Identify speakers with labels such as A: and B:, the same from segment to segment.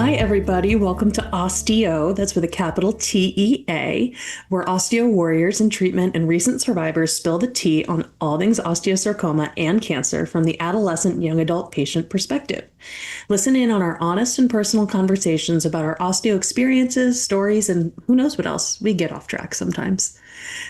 A: Hi, everybody. Welcome to Osteo. That's with a capital TEA, where osteo warriors in treatment and recent survivors spill the tea on all things osteosarcoma and cancer from the adolescent young adult patient perspective. Listen in on our honest and personal conversations about our osteo experiences, stories, and who knows what else. We get off track sometimes.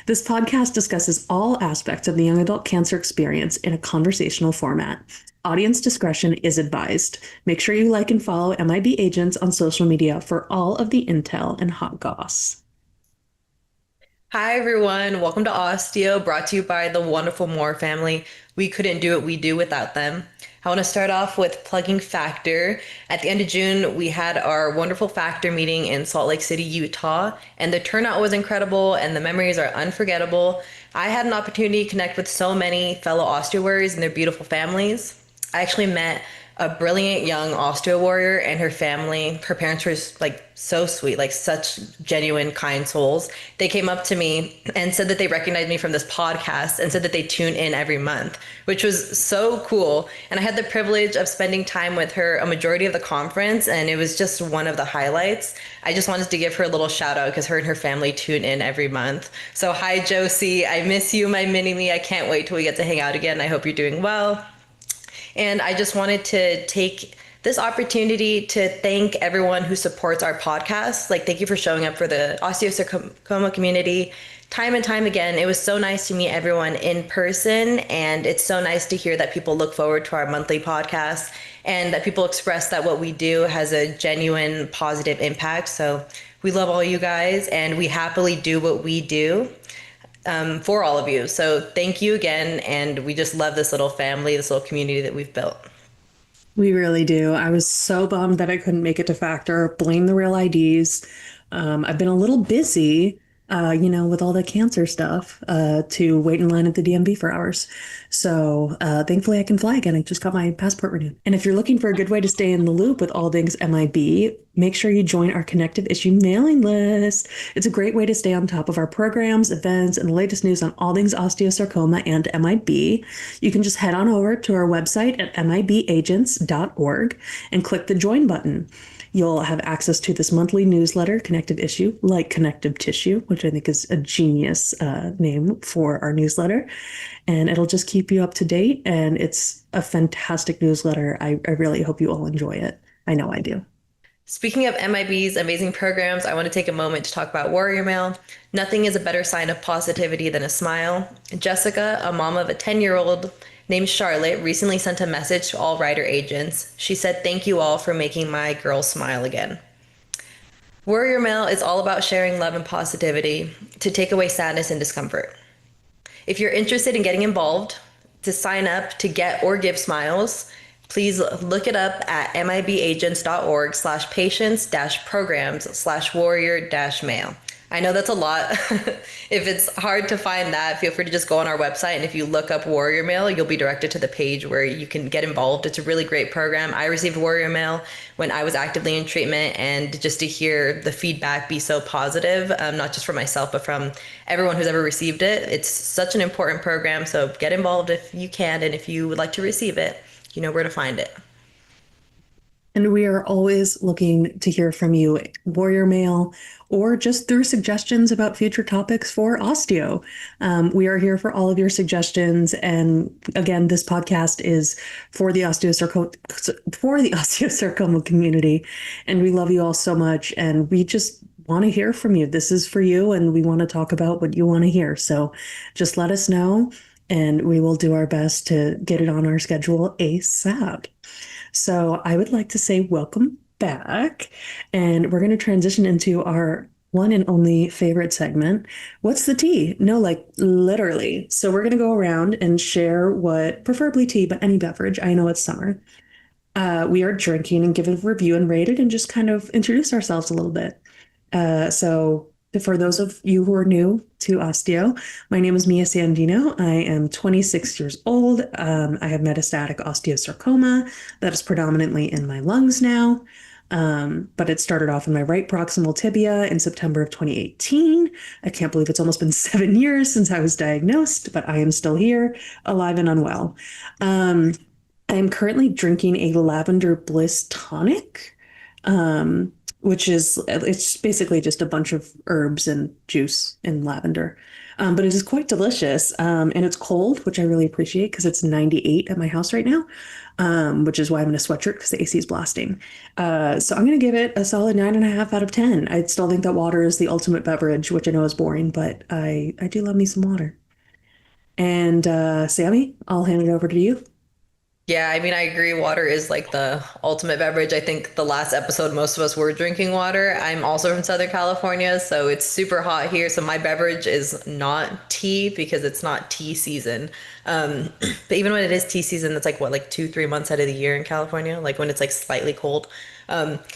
A: This podcast discusses all aspects of the young adult cancer experience in a conversational format. Audience discretion is advised. Make sure you like and follow MIB Agents on social media for all of the intel and hot goss.
B: Hi, everyone. Welcome to Osteo, brought to you by the wonderful Moore family. We couldn't do what we do without them. I want to start off with plugging Factor. At the end of June, we had our wonderful Factor meeting in Salt Lake City, Utah, and the turnout was incredible and the memories are unforgettable. I had an opportunity to connect with so many fellow osteo warriors and their beautiful families. I actually met a brilliant young osteo warrior and her family. Her parents were like so sweet, like such genuine, kind souls. They came up to me and said that they recognized me from this podcast and said that they tune in every month, which was so cool. And I had the privilege of spending time with her a majority of the conference, and it was just one of the highlights. I just wanted to give her a little shout out because her and her family tune in every month. So hi, Josie. I miss you, my mini-me. I can't wait till we get to hang out again. I hope you're doing well. And I just wanted to take this opportunity to thank everyone who supports our podcast. Like, thank you for showing up for the osteosarcoma community time and time again. It was so nice to meet everyone in person. And it's so nice to hear that people look forward to our monthly podcast and that people express that what we do has a genuine positive impact. So we love all you guys and we happily do what we do. For all of you. So thank you again. And we just love this little family, this little community that we've built.
A: We really do. I was so bummed that I couldn't make it to Factor. Blame the real IDs. I've been a little busy, with all the cancer stuff, to wait in line at the DMV for hours. So thankfully I can fly again. I just got my passport renewed. And if you're looking for a good way to stay in the loop with all things MIB, make sure you join our Connective issue mailing list. It's a great way to stay on top of our programs, events, and the latest news on all things osteosarcoma and MIB. You can just head on over to our website at mibagents.org and click the join button. You'll have access to this monthly newsletter, Connective Issue, like connective tissue, which I think is a genius name for our newsletter. And it'll just keep you up to date. And it's a fantastic newsletter. I really hope you all enjoy it. I know I do.
B: Speaking of MIB's amazing programs, I want to take a moment to talk about Warrior Mail. Nothing is a better sign of positivity than a smile. Jessica, a mom of a 10-year-old named Charlotte, recently sent a message to all writer agents. She said, "Thank you all for making my girl smile again." Warrior Mail is all about sharing love and positivity to take away sadness and discomfort. If you're interested in getting involved, to sign up to get or give smiles, please look it up at mibagents.org/patients-programs/warrior-mail. I know that's a lot. If it's hard to find that, feel free to just go on our website. And if you look up Warrior Mail, you'll be directed to the page where you can get involved. It's a really great program. I received Warrior Mail when I was actively in treatment, and just to hear the feedback be so positive, not just for myself, but from everyone who's ever received it. It's such an important program. So get involved if you can. And if you would like to receive it, you know where to find it.
A: And we are always looking to hear from you, Warrior Mail, or just through suggestions about future topics for osteo. We are here for all of your suggestions. And again, this podcast is for the osteosarcoma community. And we love you all so much. And we just want to hear from you. This is for you. And we want to talk about what you want to hear. So just let us know. And we will do our best to get it on our schedule ASAP. So I would like to say welcome back. And we're going to transition into our one and only favorite segment. What's the tea? No, like literally. So we're going to go around and share what, preferably tea, but any beverage. I know it's summer. We are drinking and give a review and rate it and just kind of introduce ourselves a little bit. So for those of you who are new to Osteo, my name is Mia Sandino. I am 26 years old. I have metastatic osteosarcoma that is predominantly in my lungs now. But it started off in my right proximal tibia in September of 2018. I can't believe it's almost been 7 years since I was diagnosed, but I am still here, alive and unwell. I am currently drinking a lavender bliss tonic. which is it's basically just a bunch of herbs and juice and lavender. But it is quite delicious. And it's cold, which I really appreciate because it's 98 at my house right now, which is why I'm in a sweatshirt because the AC is blasting. So I'm going to give it a solid 9.5 out of 10. I still think that water is the ultimate beverage, which I know is boring, but I do love me some water. And Sammy, I'll hand it over to you.
B: Yeah, I mean, I agree. Water is like the ultimate beverage. I think the last episode, most of us were drinking water. I'm also from Southern California, so it's super hot here. So my beverage is not tea because it's not tea season. But even when it is tea season, it's like what, like 2, 3 months out of the year in California, like when it's like slightly cold.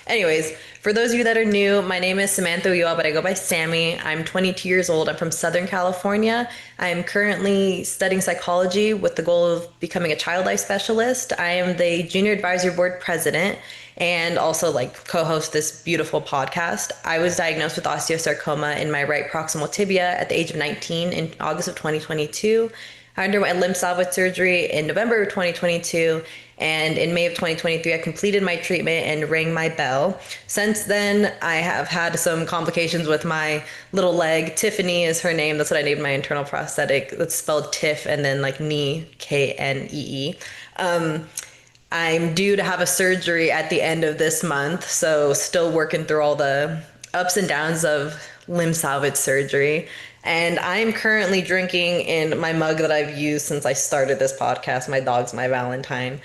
B: Anyways, for those of you that are new, my name is Samantha Ulloa, but I go by Sammy. I'm 22 years old. I'm from Southern California. I'm currently studying psychology with the goal of becoming a child life specialist. I am the junior advisory board president and also like co-host this beautiful podcast. I was diagnosed with osteosarcoma in my right proximal tibia at the age of 19 in August of 2022. I underwent limb salvage surgery in November of 2022, and in May of 2023, I completed my treatment and rang my bell. Since then, I have had some complications with my little leg. Tiffany is her name. That's what I named my internal prosthetic. That's spelled Tiff and then like knee, Knee. I'm due to have a surgery at the end of this month, so still working through all the ups and downs of limb salvage surgery. And I'm currently drinking in my mug that I've used since I started this podcast. My dog's my Valentine.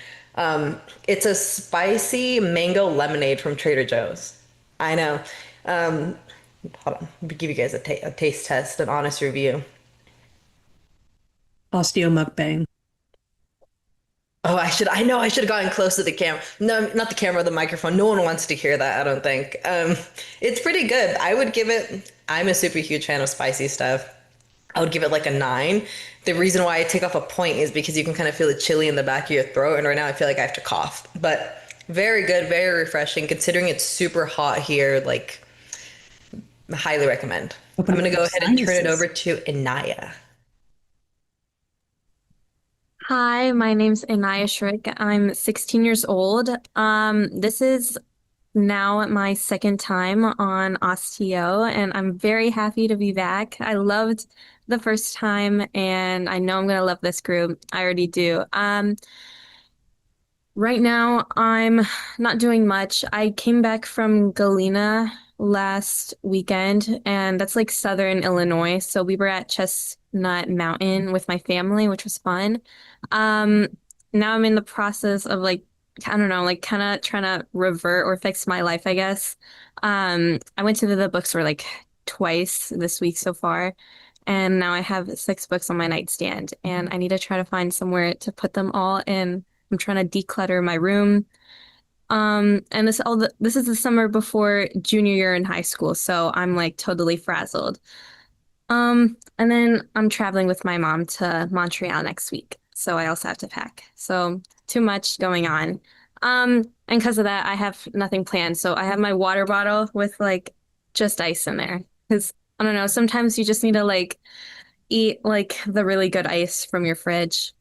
B: It's a spicy mango lemonade from Trader Joe's. I know. Um, Hold on, let me give you guys a taste test, an honest review.
A: Osteo mukbang.
B: Oh, I know I should have gotten close to the camera. No, not the camera, the microphone. No one wants to hear that, I don't think. It's pretty good. I'm a super huge fan of spicy stuff. I would give it like a 9. The reason why I take off a point is because you can kind of feel the chili in the back of your throat, and right now I feel like I have to cough. But very good, very refreshing. Considering it's super hot here, like I highly recommend. I'm
A: Open up
B: gonna go
A: those
B: ahead and turn it
A: sinuses.
B: over to Anaya.
C: Hi, my name's Annayia Shrick. I'm 16 years old. This is now my second time on Osteo, and I'm very happy to be back. I loved the first time, and I know I'm gonna love this group. I already do. Right now, I'm not doing much. I came back from Galena last weekend, and that's like Southern Illinois. So we were at Chestnut Mountain with my family, which was fun. Um, Now I'm in the process of like, I don't know, like kind of trying to revert or fix my life, I guess. I went to the bookstore like twice this week so far, and now I have 6 books on my nightstand, and I need to try to find somewhere to put them all in. I'm trying to declutter my room. And this is the summer before junior year in high school, so I'm like totally frazzled. And then I'm traveling with my mom to Montreal next week, so I also have to pack. So too much going on. And because of that, I have nothing planned. So I have my water bottle with like just ice in there. Because I don't know, sometimes you just need to like eat like the really good ice from your fridge.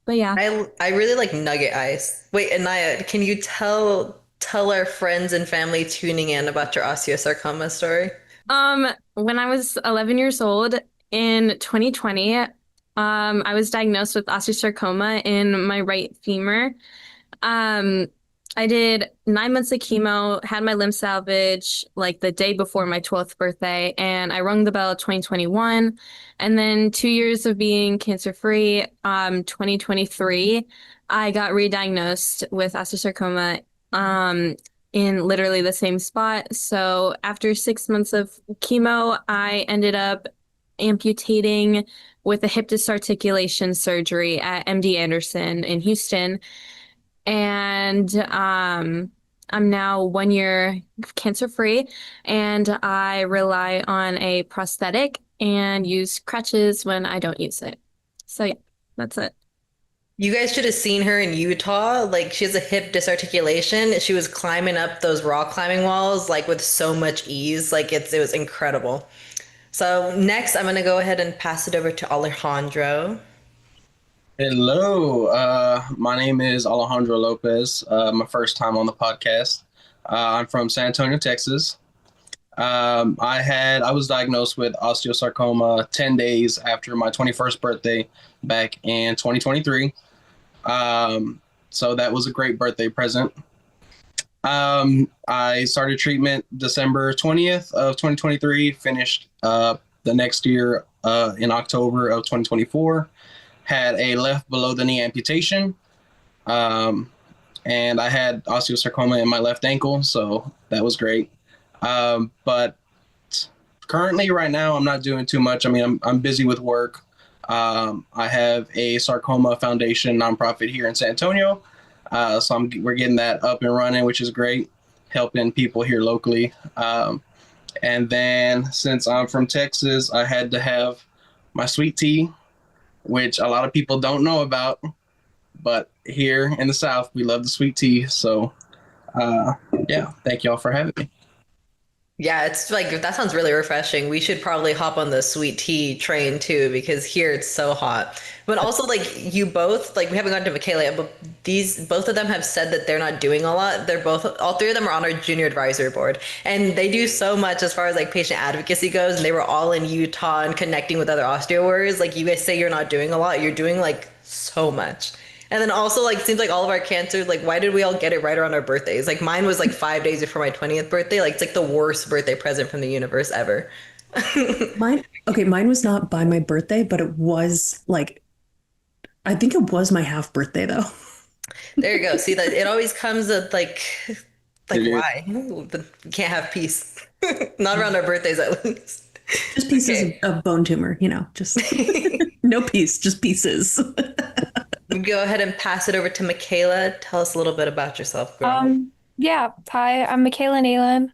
C: But yeah.
B: I really like nugget ice. Wait, Anaya, can you tell our friends and family tuning in about your osteosarcoma story?
C: When I was 11 years old in 2020, I was diagnosed with osteosarcoma in my right femur. Um, I did 9 months of chemo, had my limb salvage like the day before my 12th birthday, and I rung the bell 2021. And then 2 years of being cancer-free, 2023, I got re-diagnosed with osteosarcoma, in literally the same spot. So after 6 months of chemo, I ended up amputating with a hip disarticulation surgery at MD Anderson in Houston. And I'm now 1 year cancer free, and I rely on a prosthetic and use crutches when I don't use it. So yeah, that's it.
B: You guys should have seen her in Utah. Like she has a hip disarticulation. She was climbing up those rock climbing walls like with so much ease. Like it was incredible. So next I'm gonna go ahead and pass it over to Alejandro.
D: Hello, my name is Alejandro Lopez. My first time on the podcast. I'm from San Antonio, Texas. I was diagnosed with osteosarcoma 10 days after my 21st birthday back in 2023. So that was a great birthday present. I started treatment December 20th of 2023, finished the next year in October of 2024, had a left below the knee amputation, um, and I had osteosarcoma in my left ankle, so that was great. But currently, right now, I'm not doing too much. I mean, I'm busy with work. I have a sarcoma foundation nonprofit here in San Antonio, so we're getting that up and running, which is great, helping people here locally. And then since I'm from Texas, I had to have my sweet tea, which a lot of people don't know about, but here in the South, we love the sweet tea. So, uh, yeah, thank y'all for having me.
B: Yeah, it's like that sounds really refreshing. We should probably hop on the sweet tea train too, because here it's so hot. But also, like you both, like we haven't gotten to Michaela yet, but these both of them have said that they're not doing a lot. They're both, all three of them are on our junior advisory board, and they do so much as far as like patient advocacy goes. And they were all in Utah and connecting with other osteo warriors. Like you guys say, you're not doing a lot. You're doing like so much. And then also, like, seems like all of our cancers, like, why did we all get it right around our birthdays? Like, mine was like 5 days before my 20th birthday. Like, it's like the worst birthday present from the universe ever.
A: Mine was not by my birthday, but it was like, I think it was my half birthday though.
B: There you go. See that it always comes at like
D: It is.
B: why? We can't have peace. Not around our birthdays at least.
A: Just pieces
B: Okay.
A: of bone tumor, just no piece, just pieces.
B: We go ahead and pass it over to Michaela. Tell us a little bit about yourself, girl.
E: Yeah. Hi, I'm Michaela Nalen.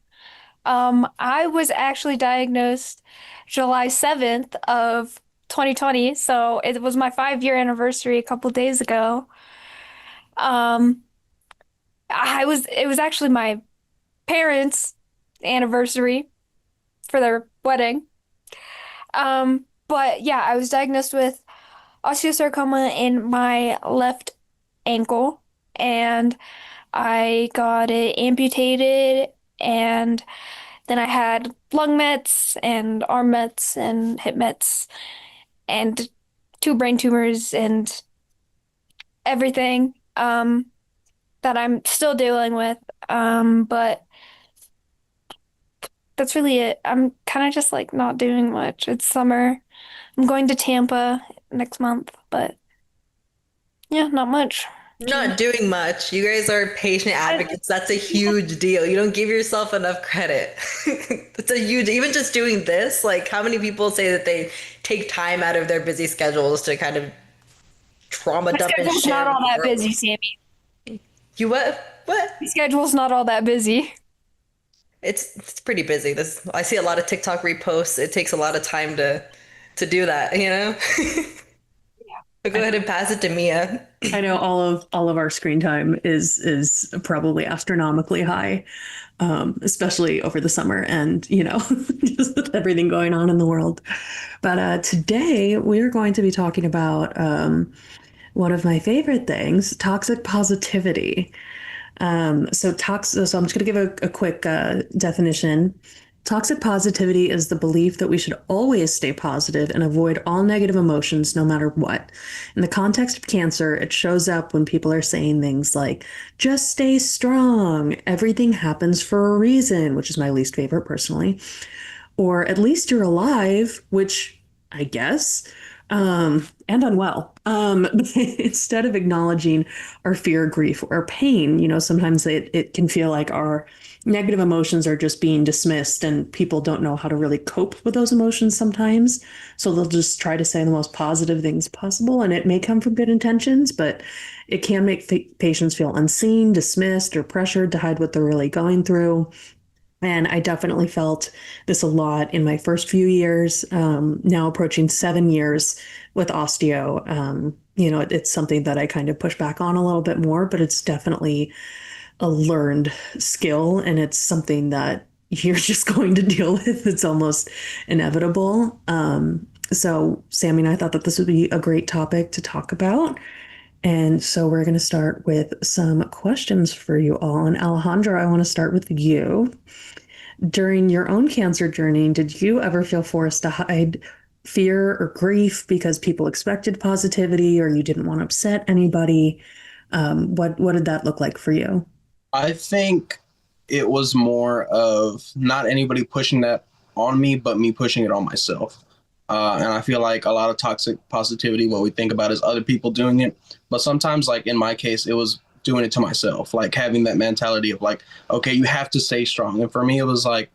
E: I was actually diagnosed July 7th of 2020, so it was my 5-year anniversary a couple days ago. Um, it was actually my parents' anniversary for their wedding. But yeah, I was diagnosed with osteosarcoma in my left ankle, and I got it amputated, and then I had lung mets and arm mets and hip mets and two brain tumors and everything that I'm still dealing with. But that's really it. I'm kind of just like not doing much. It's summer. I'm going to Tampa next month, but yeah, not much.
B: Not doing much. You guys are patient
E: I,
B: advocates. That's a huge deal. You don't give yourself enough credit. It's a huge, even just doing this, like how many people say that they take time out of their busy schedules to kind of trauma
E: my
B: dump and
E: schedule's not
B: share
E: all
B: with the
E: that
B: world?
E: busy, Sammy.
B: You what? What?
E: My schedule's not all that busy.
B: It's pretty busy. This I see a lot of TikTok reposts. It takes a lot of time to do that, you know? But go
A: I,
B: ahead and pass it to Mia.
A: I know all of our screen time is probably astronomically high, especially over the summer and just with everything going on in the world. But today we're going to be talking about one of my favorite things, toxic positivity. So I'm just going to give a quick definition. Toxic positivity is the belief that we should always stay positive and avoid all negative emotions no matter what. In the context of cancer, it shows up when people are saying things like, just stay strong, everything happens for a reason, which is my least favorite personally, or at least you're alive, which I guess, and unwell. Instead of acknowledging our fear, grief, or pain, sometimes it can feel like our negative emotions are just being dismissed and people don't know how to really cope with those emotions sometimes. So they'll just try to say the most positive things possible. And it may come from good intentions, but it can make patients feel unseen, dismissed, or pressured to hide what they're really going through. And I definitely felt this a lot in my first few years, now approaching 7 years with osteo. It's something that I kind of push back on a little bit more, but it's definitely a learned skill and it's something that you're just going to deal with. It's almost inevitable. So Sammy and I thought that this would be a great topic to talk about. And so we're going to start with some questions for you all. And Alejandro, I want to start with you. During your own cancer journey, did you ever feel forced to hide fear or grief because people expected positivity or you didn't want to upset anybody? What did that look like for you?
D: I think it was more of not anybody pushing that on me, but me pushing it on myself. And I feel like a lot of toxic positivity, what we think about is other people doing it. But sometimes, like in my case, it was doing it to myself, like having that mentality of like, okay, you have to stay strong. And for me, it was like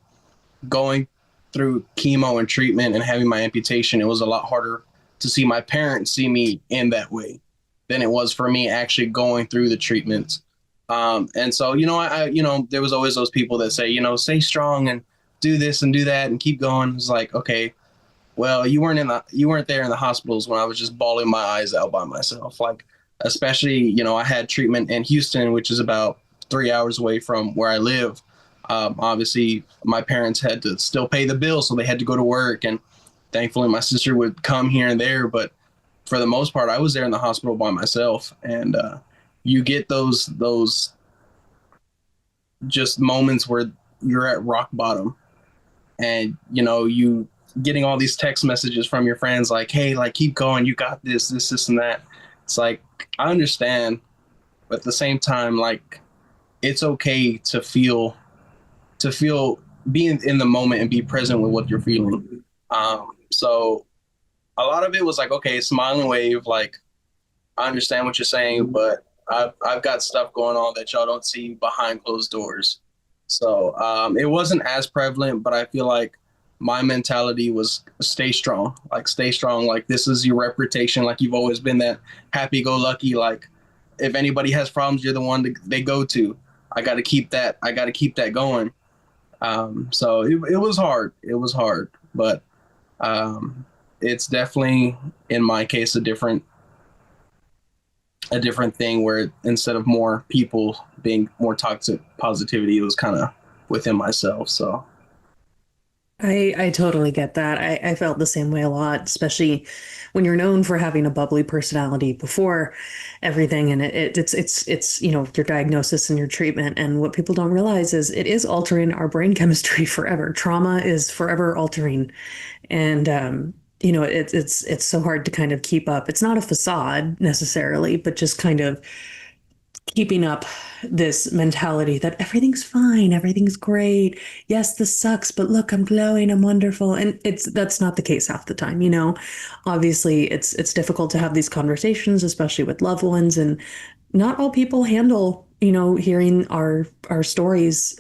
D: going through chemo and treatment and having my amputation. It was a lot harder to see my parents see me in that way than it was for me actually going through the treatments. And so, there was always those people that say, stay strong and do this and do that and keep going. It's like, okay, well, you weren't there in the hospitals when I was just bawling my eyes out by myself. Like, especially, I had treatment in Houston, which is about 3 hours away from where I live. Obviously, my parents had to still pay the bill, so they had to go to work. And thankfully, my sister would come here and there. But for the most part, I was there in the hospital by myself. And you get those just moments where you're at rock bottom, and you getting all these text messages from your friends like, hey, like, keep going, you got this and that. It's like, I understand, but at the same time, like, it's okay to feel being in the moment and be present with what you're feeling. So a lot of it was like, okay, smile and wave, like, I understand what you're saying, but I've got stuff going on that y'all don't see behind closed doors. So it wasn't as prevalent, but I feel like my mentality was stay strong, like stay strong. Like, this is your reputation. Like, you've always been that happy go lucky. Like, if anybody has problems, you're the one they go to. I got to keep that. I got to keep that going. So it was hard. It was hard, but it's definitely in my case a different thing where instead of more people being more toxic positivity, it was kind of within myself. So
A: I totally get that. I felt the same way a lot, especially when you're known for having a bubbly personality before everything, and it's your diagnosis and your treatment. And what people don't realize is it is altering our brain chemistry forever. Trauma is forever altering, and it's so hard to kind of keep up. It's not a facade necessarily, but just kind of keeping up this mentality that everything's fine, everything's great. Yes, this sucks, but look, I'm glowing, I'm wonderful. And that's not the case half the time, you know. Obviously, it's difficult to have these conversations, especially with loved ones, and not all people handle, hearing our stories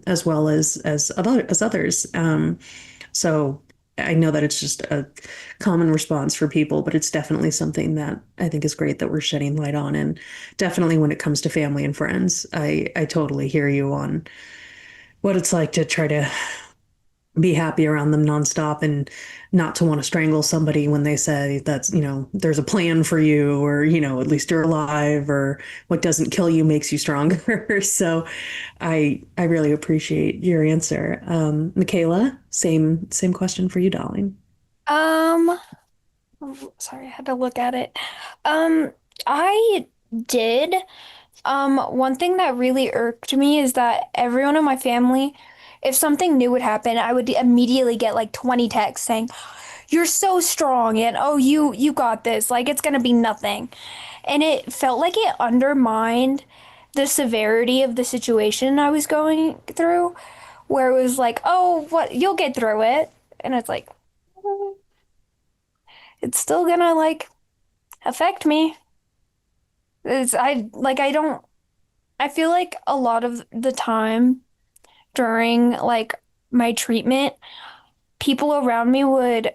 A: as well as others. So I know that it's just a common response for people, but it's definitely something that I think is great that we're shedding light on. And definitely when it comes to family and friends, I totally hear you on what it's like to try to be happy around them nonstop and not to want to strangle somebody when they say that's, there's a plan for you, or, at least you're alive, or what doesn't kill you makes you stronger. So I really appreciate your answer. Michaela, same question for you, darling.
E: Um, sorry, I had to look at it. I did. One thing that really irked me is that everyone in my family, if something new would happen, I would immediately get like 20 texts saying, "You're so strong," and "Oh, you got this. Like, it's gonna be nothing." And it felt like it undermined the severity of the situation I was going through, where it was like, "Oh, what, you'll get through it." And it's like, "Mm, it's still gonna like affect me." I don't, I feel like a lot of the time during like my treatment, people around me would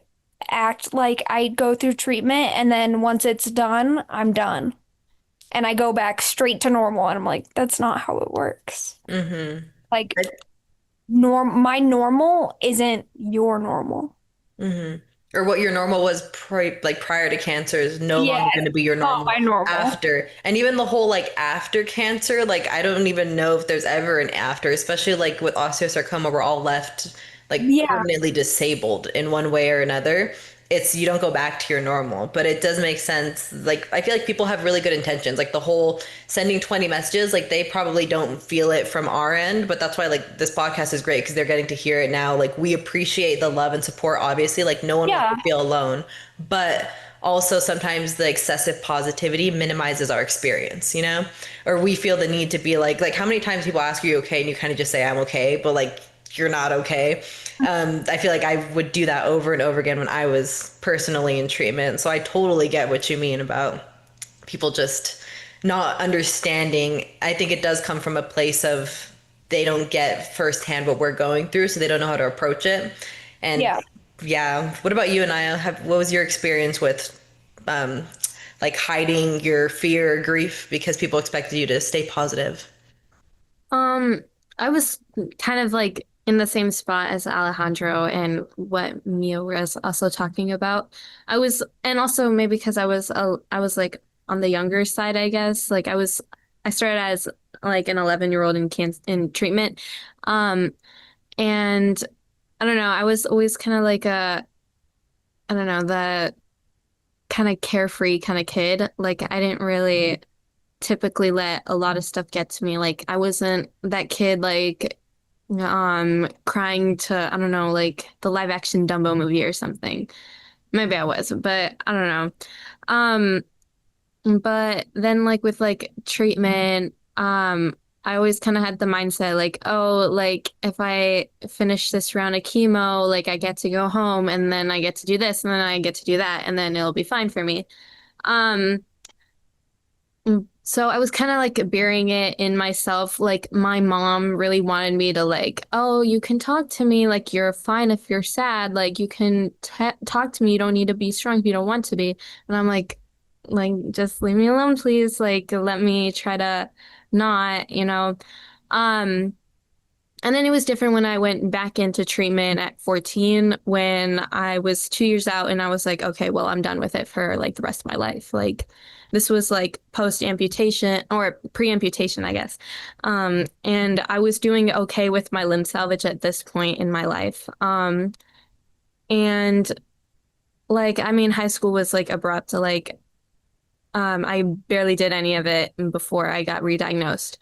E: act like I go through treatment and then once it's done, I'm done. And I go back straight to normal. And I'm like, that's not how it works.
B: Mm-hmm.
E: Like, my normal isn't your normal.
B: Mm-hmm. Or what your normal was prior to cancer is no
E: Yeah,
B: longer going to be your
E: not
B: normal
E: my normal.
B: after. And even the whole like after cancer, like I don't even know if there's ever an after, especially like with osteosarcoma, we're all left like
E: Yeah.
B: permanently disabled in one way or another. it's you don't go back to your normal. But it does make sense. Like I feel like people have really good intentions. Like the whole sending 20 messages, like they probably don't feel it from our end, but that's why like this podcast is great because they're getting to hear it now. Like we appreciate the love and support, obviously. Like no one wants
E: Yeah.
B: to feel alone. But also sometimes the excessive positivity minimizes our experience, you know? Or we feel the need to be like how many times people ask you okay and you kind of just say I'm okay, but like you're not okay. I feel like I would do that over and over again when I was personally in treatment. So I totally get what you mean about people just not understanding. I think it does come from a place of they don't get firsthand what we're going through, so they don't know how to approach it. And
E: Yeah.
B: yeah, what about you and I? What was your experience with um, like hiding your fear or grief because people expected you to stay positive?
C: Um, I was kind of like in the same spot as Alejandro and what Mia was also talking about. And also maybe because I was like on the younger side, I guess. I started as like an 11-year-old in treatment. Um, and I don't know, I was always kind of like I don't know, the kind of carefree kind of kid. Like I didn't really typically let a lot of stuff get to me. Like I wasn't that kid like crying to I don't know, like the live action Dumbo movie or something. Maybe I was, but I don't know. Um but then like with like treatment, I always kind of had the mindset like, oh, like if I finish this round of chemo, like I get to go home and then I get to do this and then I get to do that and then it'll be fine for me. Um So I was kind of like burying it in myself. Like my mom really wanted me to like, oh, you can talk to me. Like you're fine if you're sad. Like you can t talk to me. You don't need to be strong if you don't want to be. And I'm like just leave me alone, please. Like let me try to not, you know. Um, and then it was different when I went back into treatment at 14 when I was 2 years out and I was like, okay, well, I'm done with it for like the rest of my life. Like this was like post amputation or pre amputation, I guess. And I was doing okay with my limb salvage at this point in my life. And like, I mean, high school was like abrupt. Like, I barely did any of it before I got re-diagnosed.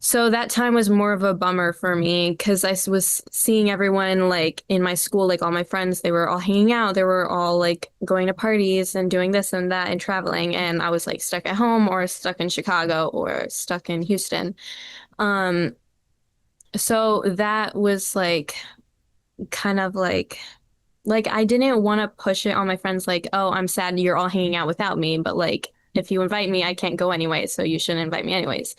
C: So that time was more of a bummer for me because was seeing everyone like in my school, like all my friends, they were all hanging out. They were all like going to parties and doing this and that and traveling. And I was like stuck at home or stuck in Chicago or stuck in Houston. Um, so that was like kind of like I didn't want to push it on my friends like, oh, I'm sad you're all hanging out without me, but like if you invite me, I can't go anyway, so you shouldn't invite me anyways.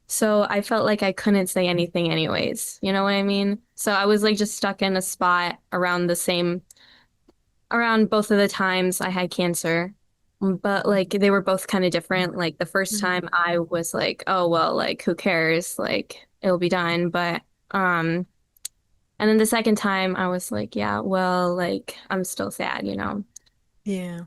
C: So I felt like I couldn't say anything anyways. You know what I mean? So I was like just stuck in a spot around both of the times I had cancer. But like they were both kind of different. Like the first time I was like, oh well, like who cares? Like it'll be done. But and then the second time I was like, yeah, well, like I'm still sad, you know.
B: Yeah.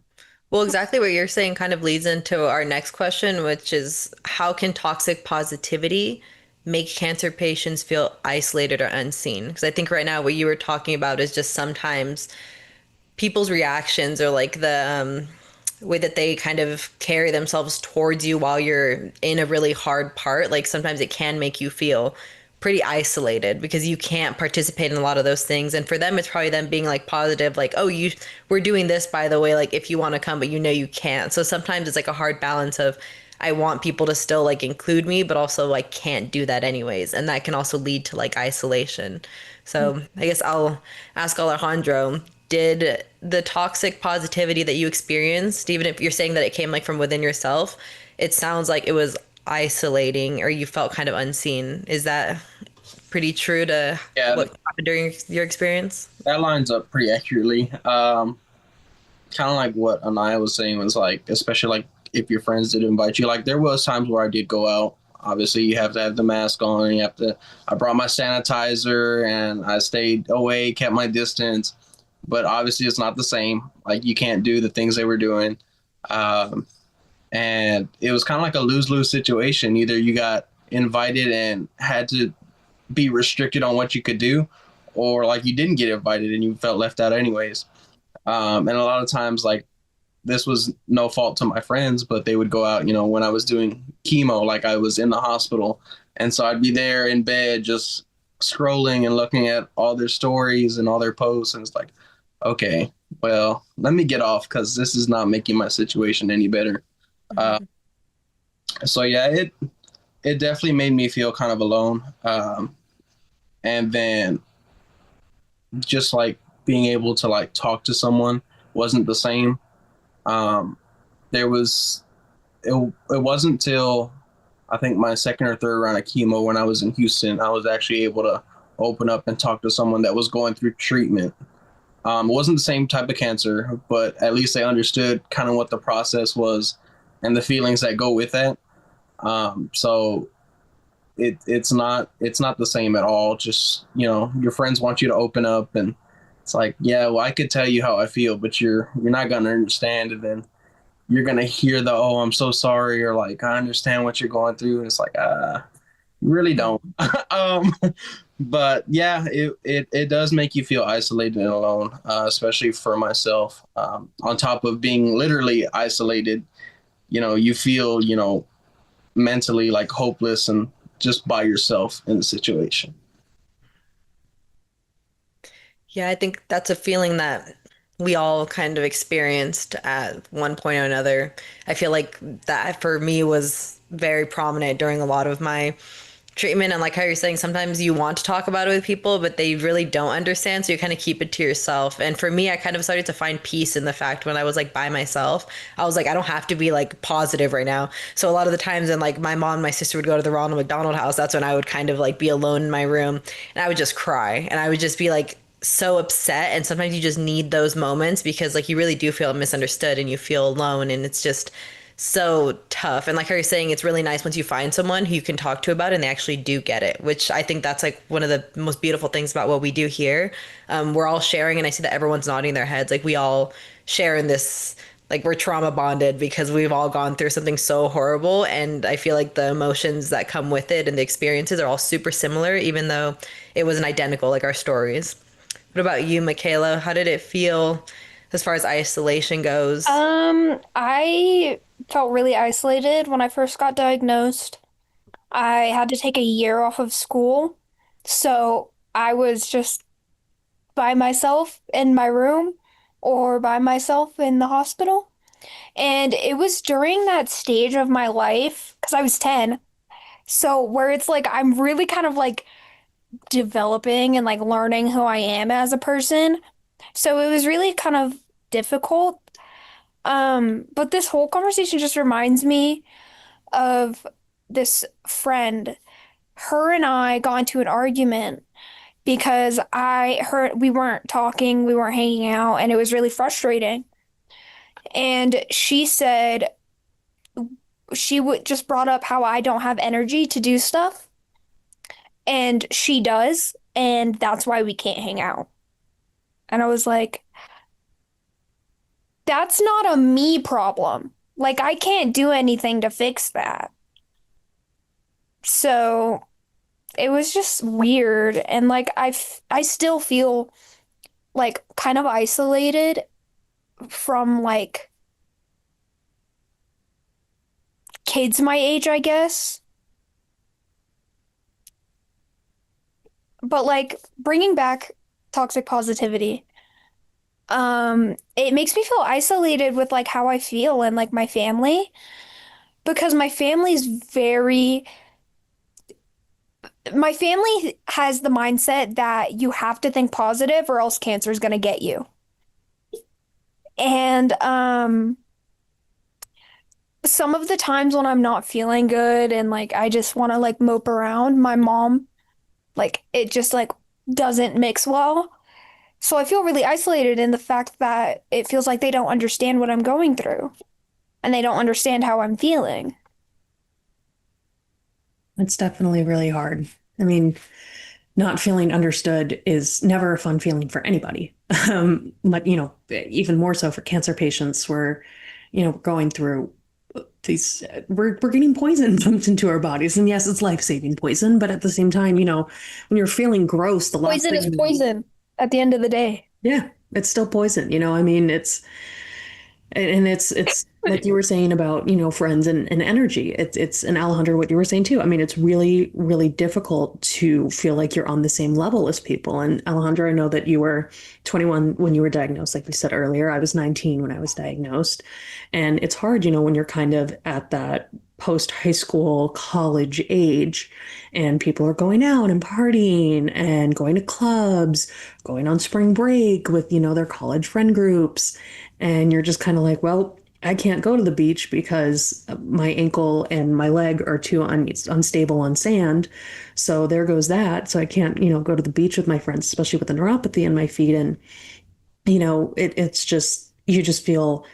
B: Well, exactly what you're saying kind of leads into our next question, which is how can toxic positivity make cancer patients feel isolated or unseen? Because I think right now what you were talking about is just sometimes people's reactions or like the way that they kind of carry themselves towards you while you're in a really hard part. Like sometimes it can make you feel pretty isolated because you can't participate in a lot of those things. And for them, it's probably them being like positive, like, oh, we're doing this, by the way, like if you want to come, but you know you can't. So sometimes it's like a hard balance of I want people to still like include me, but also like can't do that anyways. And that can also lead to like isolation. So I guess I'll ask Alejandro, did the toxic positivity that you experienced, even if you're saying that it came like from within yourself, it sounds like it was isolating or you felt kind of unseen. Is that pretty true to
D: Yeah,
B: what happened during your experience?
D: that lines up pretty accurately. Kind of like what Annayia was saying was like, especially like if your friends did invite you, like there was times where I did go out. Obviously, you have to have the mask on. You have to. I brought my sanitizer and I stayed away, kept my distance. But obviously, it's not the same. Like you can't do the things they were doing, and it was kind of like a lose-lose situation. Either you got invited and had to be restricted on what you could do, or like you didn't get invited and you felt left out anyways. And a lot of times, like, this was no fault to my friends, but they would go out, when I was doing chemo, like I was in the hospital. And so I'd be there in bed just scrolling and looking at all their stories and all their posts. And it's like, okay, well, let me get off because this is not making my situation any better. Uh, so yeah, it definitely made me feel kind of alone. And then just like being able to like talk to someone wasn't the same. Um, there was it wasn't till I think my second or third round of chemo when I was in Houston, I was actually able to open up and talk to someone that was going through treatment. It wasn't the same type of cancer, but at least I understood kind of what the process was and the feelings that go with that. So it's not the same at all. Just, your friends want you to open up and it's like, yeah, well, I could tell you how I feel, but you're not gonna understand. And then you're gonna hear the, oh, I'm so sorry, or like, I understand what you're going through. And it's like, you really don't. um, but yeah, it does make you feel isolated and alone, especially for myself. On top of being literally isolated, you feel, mentally like hopeless and just by yourself in the situation.
B: Yeah, I think that's a feeling that we all kind of experienced at one point or another. I feel like that for me was very prominent during a lot of my treatment. And like how you're saying, sometimes you want to talk about it with people, but they really don't understand. So you kind of keep it to yourself. And for me, I kind of started to find peace in the fact when I was like by myself, I was like, I don't have to be like positive right now. So a lot of the times, and like my mom and my sister would go to the Ronald McDonald House, that's when I would kind of like be alone in my room and I would just cry and I would just be like, so upset. And sometimes you just need those moments because like you really do feel misunderstood and you feel alone and it's just so tough. And like how you're saying, it's really nice once you find someone who you can talk to about it and they actually do get it, which I think that's like one of the most beautiful things about what we do here. We're all sharing and I see that everyone's nodding their heads. Like we all share in this, like we're trauma bonded because we've all gone through something so horrible. And I feel like the emotions that come with it and the experiences are all super similar, even though it wasn't identical, like our stories. What about you, Michaela? How did it feel as far as isolation goes?
E: I felt really isolated when I first got diagnosed. I had to take a year off of school, so I was just by myself in my room or by myself in the hospital. And it was during that stage of my life, because I was 10, so where it's like I'm really kind of like developing and like learning who I am as a person. So it was really kind of difficult. But this whole conversation just reminds me of this friend. Her and I got into an argument because I heard we weren't talking, we weren't hanging out, and it was really frustrating. And she said she would just brought up how I don't have energy to do stuff, and she does, and that's why we can't hang out. And I was like, that's not a me problem. Like, I can't do anything to fix that. So it was just weird. And like, I still feel like kind of isolated from like kids my age, I guess. But like, bringing back toxic positivity, it makes me feel isolated with like how I feel and like my family because my family has the mindset that you have to think positive or else cancer is going to get you. And some of the times when I'm not feeling good and like I just want to like mope around, my mom like it just like doesn't mix well. So I feel really isolated in the fact that it feels like they don't understand what I'm going through and they don't understand how I'm feeling.
A: It's definitely really hard. I mean, not feeling understood is never a fun feeling for anybody. But, even more so for cancer patients where, we're going through we're getting poison pumped into our bodies. And yes, it's life-saving poison, but at the same time, when you're feeling gross, the last
E: Poison is
A: thing,
E: poison at the end of the day.
A: yeah, it's still poison, you know? I mean, and it's like you were saying about, you know, friends and energy. It's and Alejandro, what you were saying too. I mean, it's really, really difficult to feel like you're on the same level as people. And Alejandro, I know that you were 21 when you were diagnosed, like we said earlier. I was 19 when I was diagnosed. And it's hard, you know, when you're kind of at that post high school, college age, and people are going out and partying and going to clubs, going on spring break with, you know, their college friend groups. And you're just kind of like, well, I can't go to the beach because my ankle and my leg are too unstable on sand. So there goes that. So I can't, you know, go to the beach with my friends, especially with the neuropathy in my feet. And, you know, it's just, you just feel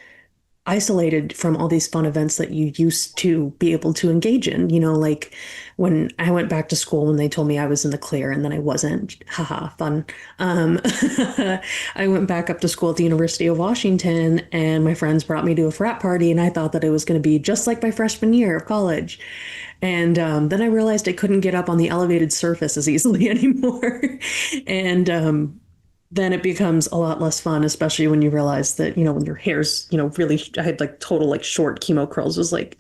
A: isolated from all these fun events that you used to be able to engage in. You know, like when I went back to school when they told me I was in the clear and then I wasn't, haha, fun. Um, I went back up to school at the University of Washington and my friends brought me to a frat party and I thought that it was going to be just like my freshman year of college. And then I realized I couldn't get up on the elevated surface as easily anymore. And then it becomes a lot less fun, especially when you realize that, you know, when your hair's, you know, really, I had like total like short chemo curls, was like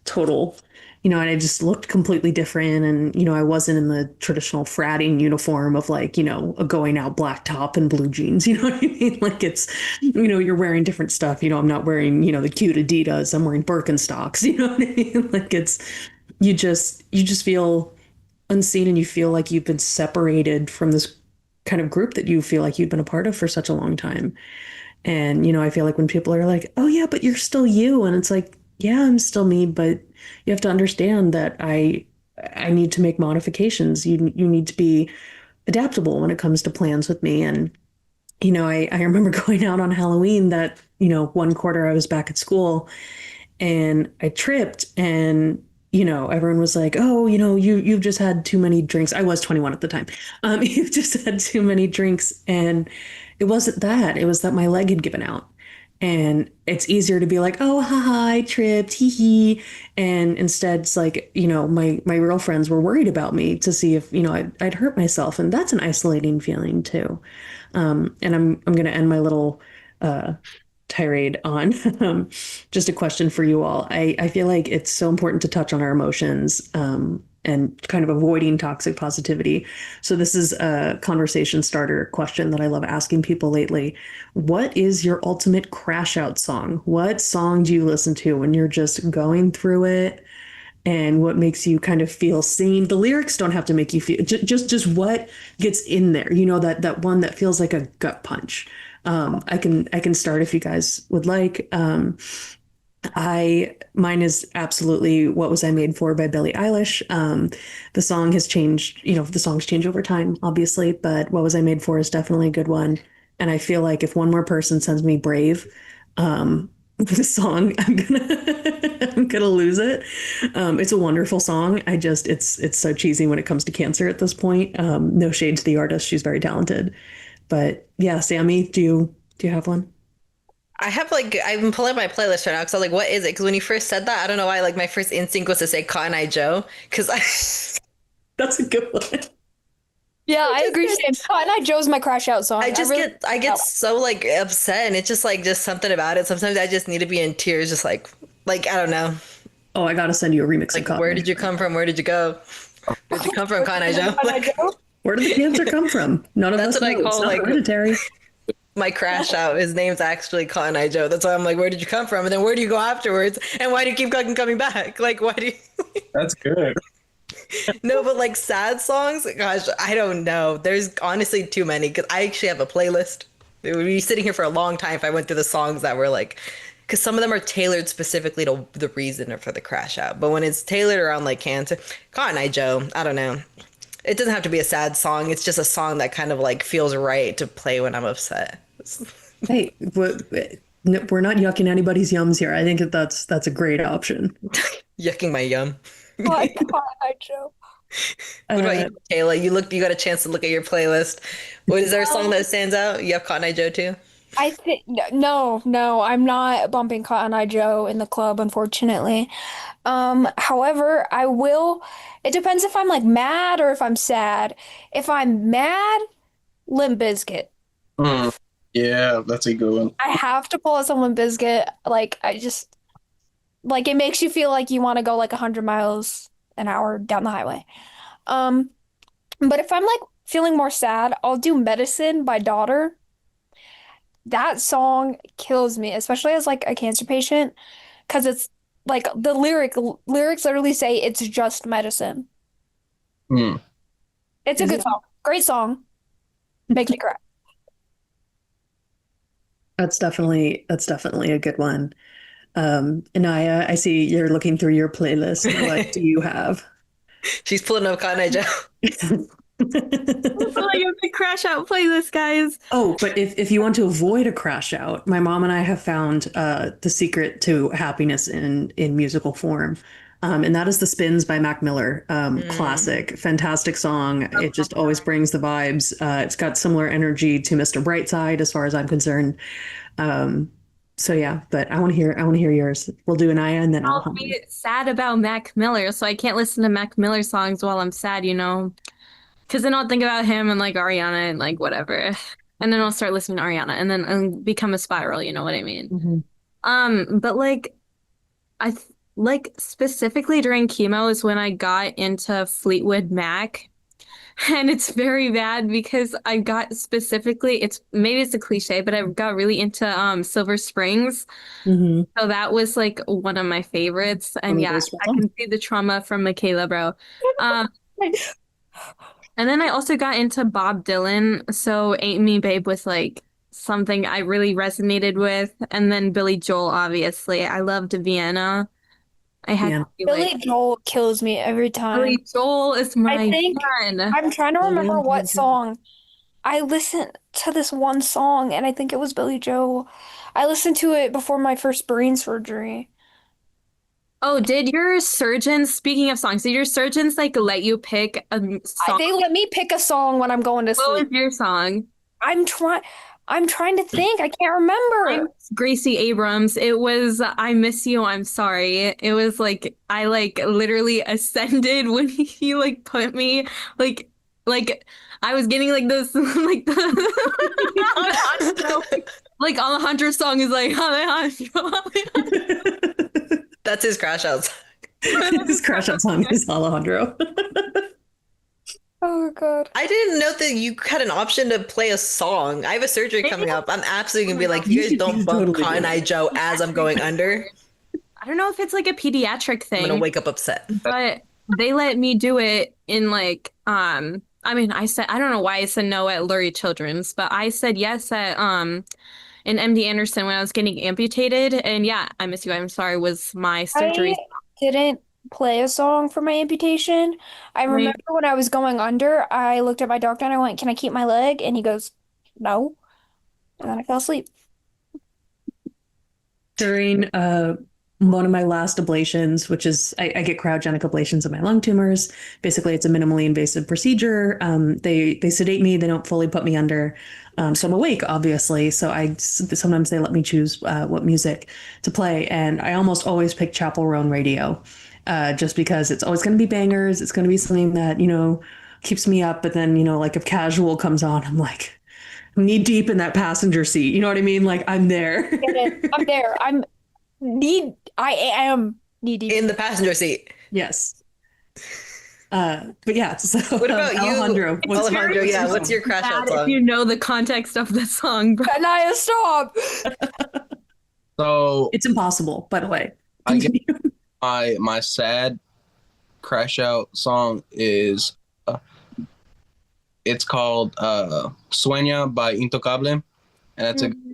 A: total, you know, and I just looked completely different. And, you know, I wasn't in the traditional fratting uniform of like, you know, a going out black top and blue jeans, you know what I mean? Like it's, you know, you're wearing different stuff. You know, I'm not wearing, you know, the cute Adidas, I'm wearing Birkenstocks, you know what I mean? Like it's, you just feel unseen and you feel like you've been separated from this kind of group that you feel like you've been a part of for such a long time. And, you know, I feel like when people are like, oh, yeah, but you're still you. And it's like, yeah, I'm still me. But you have to understand that I need to make modifications. You need to be adaptable when it comes to plans with me. And, you know, I remember going out on Halloween that, you know, one quarter I was back at school and I tripped and you know everyone was like, "Oh, you know, you've just had too many drinks." I was 21 at the time. You've just had too many drinks and it wasn't that. It was that my leg had given out. And it's easier to be like, "Oh, haha, I tripped, hee hee." And instead it's like, you know, my real friends were worried about me to see if, you know, I'd hurt myself and that's an isolating feeling too. And I'm going to end my little uh tirade on just a question for you all. I feel like it's so important to touch on our emotions and kind of avoiding toxic positivity. So this is a conversation starter question that I love asking people lately. What is your ultimate crash out song? What song do you listen to when you're just going through it? And what makes you kind of feel seen? The lyrics don't have to make you feel just what gets in there. You know, that one that feels like a gut punch. I can start if you guys would like. I mine is absolutely "What Was I Made For" by Billie Eilish. The song has changed, you know, the songs change over time, obviously, but "What Was I Made For" is definitely a good one. And I feel like if one more person sends me "Brave," with a song, I'm gonna lose it. It's a wonderful song. It's so cheesy when it comes to cancer at this point. No shade to the artist, she's very talented. But yeah, Sammy, do you have one?
B: I have like I'm pulling up my playlist right now because I was like, what is it? Because when you first said that, I don't know why. Like my first instinct was to say Cotton Eye Joe because I
A: That's a good one.
E: Yeah, I
B: just
E: agree,
B: get
E: Sam. Cotton Eye Joe's my crash out song.
B: I just
E: really
B: get so like upset and it's just like just something about it. Sometimes I just need to be in tears, just like I don't know.
A: Oh, I gotta send you a remix of
B: Like where
A: Cotton.
B: did you come from? Where did you go? Where did you come from, Cotton Eye Joe?
E: Cotton Eye
B: Like
E: Joe.
A: Where did the cancer come from? None of
B: that's
A: us
B: what I
A: know. It's
B: call
A: not
B: like
A: hereditary.
B: my crash out. His name's actually Cotton Eye Joe. That's why I'm like, where did you come from? And then where do you go afterwards? And why do you keep fucking coming back? Like why do you
D: That's good.
B: No, but like sad songs, gosh, I don't know. There's honestly too many because I actually have a playlist. It would be sitting here for a long time if I went through the songs that were like, because some of them are tailored specifically to the reason or for the crash out. But when it's tailored around like cancer, Cotton Eye Joe, I don't know. It doesn't have to be a sad song. It's just a song that kind of like feels right to play when I'm upset.
A: Hey, we're not yucking anybody's yums here. I think that's a great option.
B: Yucking my yum.
E: Cotton Eye Joe.
B: What about
A: Uh,
B: you, Michaela? You got a chance to look at your playlist. What is there a song that stands out? You have Cotton Eye Joe too?
E: I think no, I'm not bumping Cotton Eye Joe in the club, unfortunately. However, I will. It depends if I'm like mad or if I'm sad. If I'm mad, Limp Bizkit.
D: Mm. Yeah, that's a good one.
E: I have to pull out some Limp Bizkit. Like I just like it makes you feel like you want to go like 100 miles an hour down the highway. Um, but if I'm like feeling more sad, I'll do Medicine by Daughter. That song kills me, especially as like a cancer patient, because it's like the lyrics literally say it's just medicine.
D: Hmm.
E: It's a
A: Is
E: good
A: it?
E: song. Great song. Makes me cry.
A: That's definitely a good one. Anaya, I see you're looking through your playlist. What do you have?
B: She's pulling up Cotton Eye
C: Oh, I have the crash out playlist, guys.
A: Oh, but if you want to avoid a crash out, my mom and I have found the secret to happiness in musical form. And that is The Spins by Mac Miller. Classic, fantastic song. It just always brings the vibes. It's got similar energy to Mr. Brightside as far as I'm concerned. Um, so yeah, but I want to hear yours. We'll do Anaya and then
C: I'll
A: Alejandro.
C: be sad about Mac Miller, so I can't listen to Mac Miller songs while I'm sad, you know? Because then I'll think about him and like Ariana and like whatever. And then I'll start listening to Ariana and then become a spiral, you know what I mean?
A: Mhm.
C: But like like specifically during chemo is when I got into Fleetwood Mac. And it's very bad because I got specifically, it's maybe it's a cliche, but I got really into Silver Springs.
A: Mhm.
C: So that was like one of my favorites.
A: One
C: And
A: of
C: yeah,
A: those
C: I
A: songs.
C: can see the trauma from Michaela, bro. Um, and then I also got into Bob Dylan. So Ain't Me Babe was like something I really resonated with. And then Billy Joel, obviously. I loved Vienna. I had to
A: Yeah.
C: be
E: Billy
C: like,
E: Joel kills me every time.
C: Billy Joel is
E: I
C: my
E: think
C: man.
E: I'm trying to remember what song. I listened to this one song and I think it was Billy Joel. I listened to it before my first brain surgery.
C: Oh, did your surgeons, speaking of songs, did your surgeons like let you pick a song?
E: They let me pick a song when I'm going to
C: What was
E: sleep.
C: your song?
E: I'm trying I'm trying to think. I can't remember.
C: Mine's Gracie Abrams. It was I Miss You, I'm Sorry. It was like I like literally ascended when he like put me like like I was getting like this like the Alejandro, like Alejandro's song is like Alejandro.
B: That's his crash out.
A: His crash out song is Alejandro.
E: Oh God.
B: I didn't know that you had an option to play a song. I have a surgery coming up. I'm absolutely gonna be like, you guys
A: You
B: don't
A: should
B: bump
A: totally do
B: Cotton
A: it.
B: Eye Joe as I'm going under.
C: I don't know if it's like a pediatric
B: I'm gonna
C: thing,
B: wake up upset.
C: but they let me do it in like I mean I said I don't know why I said no at Lurie Children's, but I said yes at in MD Anderson when I was getting amputated, and yeah, I Miss You, I'm Sorry was my
E: I
C: surgery.
E: didn't play a song for my amputation. I
C: Like,
E: remember when I was going under, I looked at my doctor and I went, "Can I keep my leg?" And he goes, "No." And then I fell asleep.
A: During one of my last ablations, which is I get cryogenic ablations of my lung tumors. Basically, it's a minimally invasive procedure. They sedate me. They don't fully put me under. So I'm awake, obviously. So sometimes they let me choose what music to play, and I almost always pick Chapel Roan radio, just because it's always going to be bangers. It's going to be something that keeps me up. But then like if Casual comes on, I'm like knee deep in that passenger seat. You know what I mean? Like I'm there.
E: Get it? I'm there. I am knee deep.
B: In the passenger seat.
A: Yes. But yeah, so
B: What about you,
A: Alejandro,
B: Alejandro? Yeah, what's
A: song?
B: your crash
C: bad
B: out
C: if you
B: song?
C: know the context of the song, bro.
E: Annayia, stop.
D: So
A: It's impossible, by the way.
D: I guess my sad crash out song is it's called Sueña by Intocable, and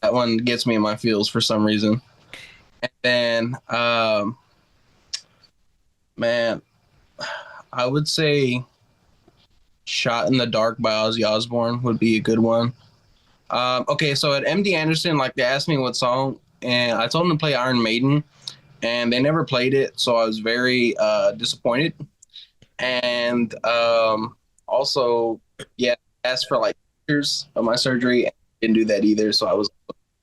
D: that one gets me in my feels for some reason. And then man, I would say Shot in the Dark by Ozzy Osbourne would be a good one. Okay, so at MD Anderson, like they asked me what song, and I told them to play Iron Maiden, and they never played it, so I was very disappointed. And also, yeah, asked for like pictures of my surgery, and didn't do that either, so I was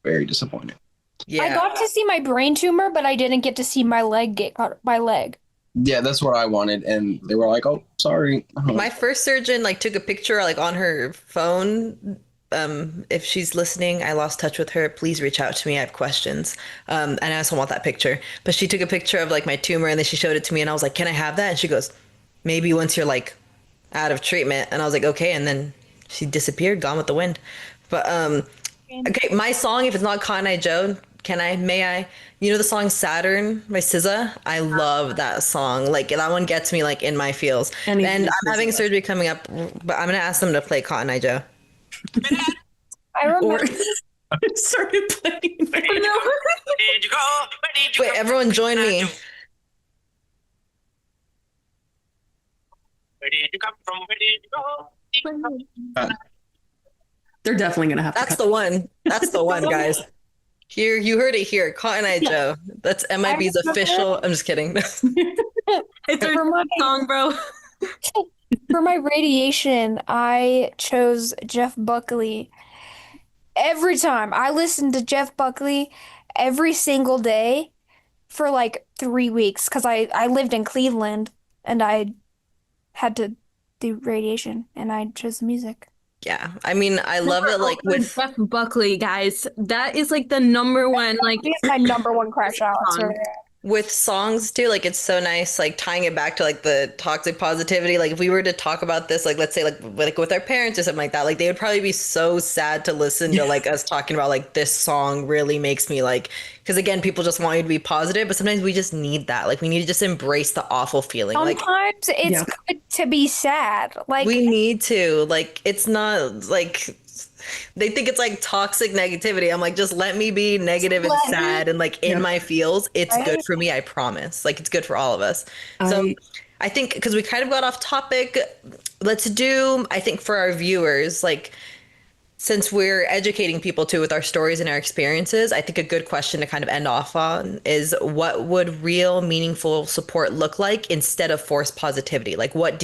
D: very disappointed.
E: I
B: Yeah.
E: got to see my brain tumor, but I didn't get to see my leg get cut. My leg.
D: Yeah, that's what I wanted, and they were like, "Oh, sorry."
B: My first surgeon like took a picture like on her phone if she's listening, I lost touch with her. Please reach out to me. I have questions. And I also want that picture. But she took a picture of like my tumor and then she showed it to me and I was like, "Can I have that?" And she goes, "Maybe once you're like out of treatment." And I was like, "Okay." And then she disappeared, gone with the wind. But okay, my song, if it's not Cotton Eye Joe, can I, may I? You know the song Saturn by SZA? I love that song. Like that one gets me like in my feels.
A: Anything
B: And
A: is
B: I'm having
A: visible.
B: surgery coming up, but I'm gonna ask them to play Cotton Eye Joe.
E: I remember.
A: Or started playing.
B: Wait, everyone join me.
A: They're definitely gonna have to
B: That's
A: cut.
B: the one. That's the one, guys. Here, you heard it here. Cotton Eye Joe. That's MIB's official. I'm just kidding.
C: It's our
E: For my
C: song, bro.
E: for my radiation, I chose Jeff Buckley. Every time I listened to Jeff Buckley every single day for like 3 weeks because I lived in Cleveland and I had to do radiation and I chose music.
B: Yeah, I mean, I love it. Like with
C: Jeff Buckley, guys. That is like the number one like
E: He's my number one crush out. So
B: with songs too, like it's so nice, like tying it back to like the toxic positivity. Like if we were to talk about this, like let's say like with our parents or something like that, like they would probably be so sad to listen to like us talking about like this song really makes me like, because again, people just want you to be positive, but sometimes we just need that. Like we need to just embrace the awful feeling. Like
E: sometimes it's
A: Yeah.
E: good to be sad. Like
B: we need to. Like it's not like they think it's like toxic negativity. I'm like, just let me be negative and
E: let me-
B: sad and like in
A: Yep.
B: my feels. It's good
E: Right?
B: for me, I promise. Like it's good for all of us. So
A: I
B: I think because we kind of got off topic, let's do, I think for our viewers, like since we're educating people too with our stories and our experiences, I think a good question to kind of end off on is what would real meaningful support look like instead of forced positivity? Like what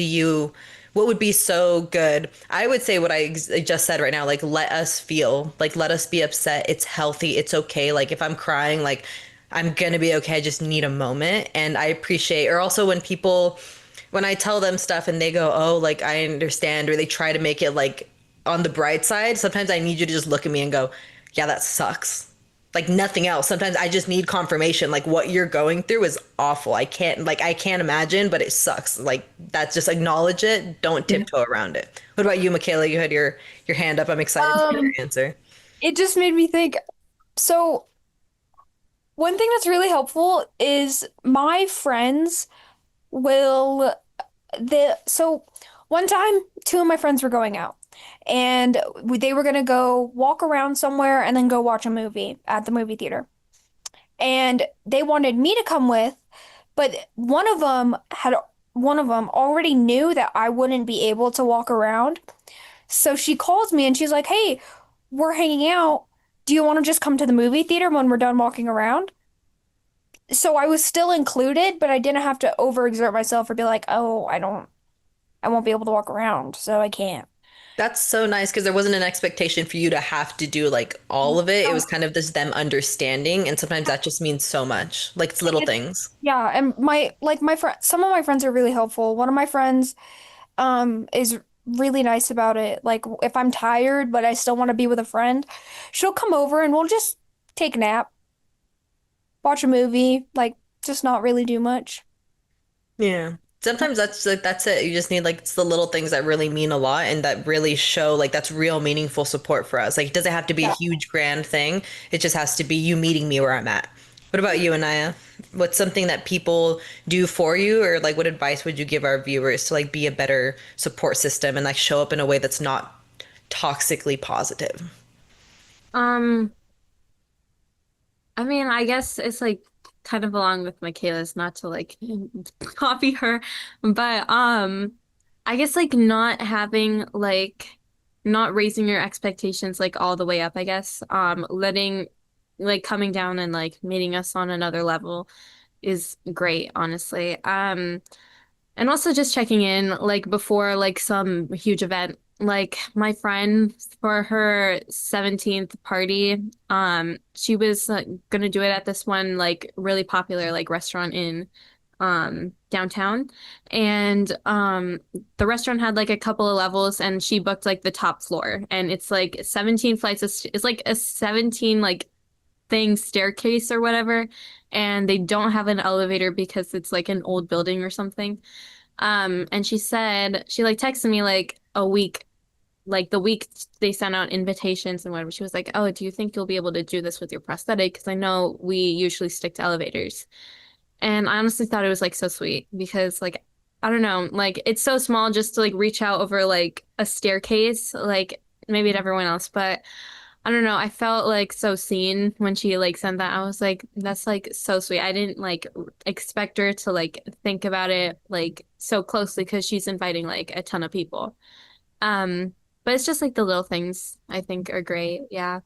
B: would be so good? I would say what I just said right now, like let us feel, like let us be upset. It's healthy. It's okay. Like if I'm crying, like I'm gonna be okay. I just need a moment. And I appreciate, or also when I tell them stuff and they go, "Oh, like I understand," or they try to make it like on the bright side, sometimes I need you to just look at me and go, "Yeah, that sucks." Like nothing else. Sometimes I just need confirmation. Like what you're going through is awful. I can't imagine, but it sucks. Like that's just acknowledge it. Don't
A: yeah.
B: tiptoe around it. What about you, Michaela? You had your hand up. I'm excited to hear
E: Um,
B: your answer.
E: it just made me think. So one thing that's really helpful is my friends will so one time two of my friends were going out and they were gonna go walk around somewhere and then go watch a movie at the movie theater. And they wanted me to come with, but one of them already knew that I wouldn't be able to walk around. So she calls me and she's like, "Hey, we're hanging out. Do you want to just come to the movie theater when we're done walking around?" So I was still included, but I didn't have to overexert myself or be like, "Oh, I won't be able to walk around, so I can't."
B: That's so nice because there wasn't an expectation for you to have to do like all of it. It was kind of this them understanding, and sometimes that just means so much. Like it's little things.
E: Yeah, and my friend, some of my friends are really helpful. One of my friends is really nice about it. Like if I'm tired but I still want to be with a friend, she'll come over and we'll just take a nap, watch a movie, like just not really do much.
B: Yeah. Sometimes that's like that's it. You just need like it's the little things that really mean a lot and that really show like that's real meaningful support for us. Like it doesn't have to be a
E: Yeah.
B: huge grand thing. It just has to be you meeting me where I'm at. What about you, Anaya? What's something that people do for you or like what advice would you give our viewers to like be a better support system and like show up in a way that's not toxically positive?
C: Um, I mean, I guess it's like kind of along with Michaela's, not to like copy her, but I guess like not having like not raising your expectations like all the way up, I guess. Letting like coming down and like meeting us on another level is great, honestly. And also just checking in like before like some huge event. Like my friend for her 17th party, she was gonna do it at this one like really popular like restaurant in downtown, and the restaurant had like a couple of levels, and she booked like the top floor, and it's like 17 flights of, it's like a 17 like thing staircase or whatever, and they don't have an elevator because it's like an old building or something. And she said she like texted me like a week, like the week they sent out invitations and whatever. She was like, "Oh, do you think you'll be able to do this with your prosthetic? Because I know we usually stick to elevators." And I honestly thought it was like so sweet because like I don't know, like it's so small just to like reach out over like a staircase, like maybe at everyone else, but I don't know. I felt like so seen when she like sent that. I was like, that's like so sweet. I didn't like expect her to like think about it like so closely because she's inviting like a ton of people. Um, but it's just like the little things I think are great. Yeah.